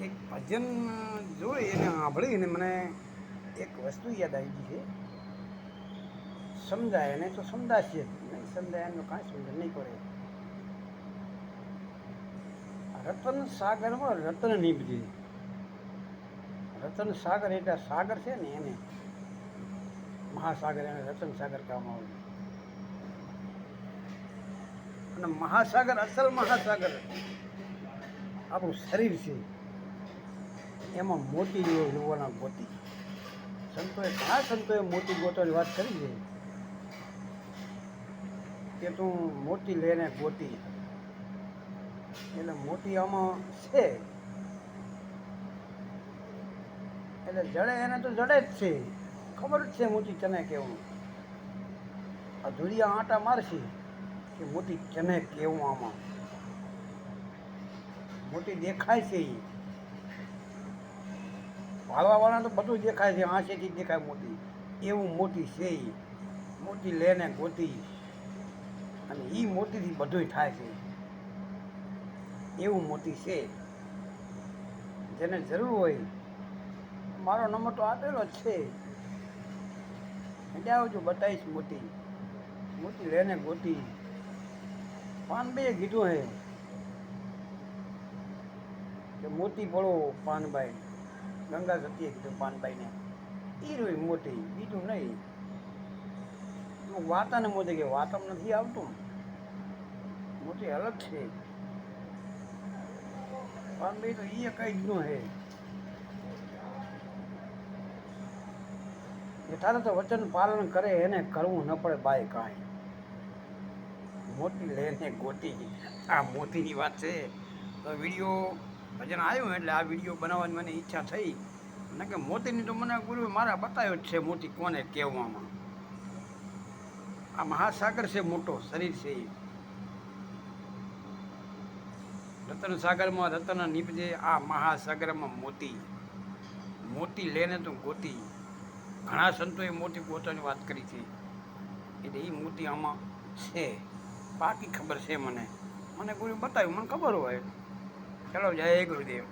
એક ભજન જોઈ એને સાંભળીને મને એક વસ્તુ યાદ આવી ગઈ છે. સમજાય એને તો સમજાશે, નહીં સમજાય એનું કાંઈ સમજ નહીં પડે. રતન સાગરમાં રતન નીપજે. રતન સાગર એટલે સાગર છે ને એને મહાસાગર, એને રતન સાગર કહેવામાં આવે. અને મહાસાગર, અસલ મહાસાગર આપણું શરીર છે. એમાં મોતી જોવાના ગોતી. ઘણા સંતોએ મોતી ગોતવાની વાત કરી છે કે તું મોતી લઈને ગોતી. એટલે મોતી આમાં છે, એટલે જડે એને તો જડે જ છે, ખબર જ છે મોતી ચને કેવું. અધૂરિયા આંટા મારશે કે મોતી ચને કેવું. આમાં મોતી દેખાય છે, ભાળવાવાળા તો બધું દેખાય છે, આંખેથી દેખાય મોતી. એવું મોતી છે એ. મોતી લેને ગોતી, અને એ મોતીથી બધું થાય છે. એવું મોતી છે. જેને જરૂર હોય મારો નંબર તો આપેલો જ છે, એટલે આવજો, બતાવીશ મોતી. મોતી લેને ગોતી. પાનભાઈએ કીધું હે કે મોતી પડો પાનભાઈ. ગંગા સતીએ કીધું પાનભાઈને, એ રહ્યું મોતી, બીજું નહીં. વાતાને મોતી કે વાતમ નથી આવતું, મોતી અલગ છે. પાનભાઈ તો એ કઈ દીધું હે કે તારે તો વચન પાલન કરે એને કરવું ન પડે બાય કાંઈ. મોતી લેને ગોતી. આ મોતીની વાત છે. તો વિડીયો ભજન આવ્યું એટલે આ વિડીયો બનાવવાની મને ઈચ્છા થઈ. ને કે મોતીની તો મને ગુરુએ મારા બતાવ્યો જ છે મોતી કોને કહેવામાં. આ મહાસાગર છે, મોટો શરીર છે. રતન સાગરમાં રતન નીપજે, આ મહાસાગરમાં મોતી. મોતી લેને તો ગોતી. ઘણા સંતોએ મોતી ગોતવાની વાત કરી છે, એટલે એ મોતી આમાં છે. બાકી ખબર છે મને ગુરુ બતાવ્યું, મને ખબર હોય. ચલો, જય ગુરુદેવ.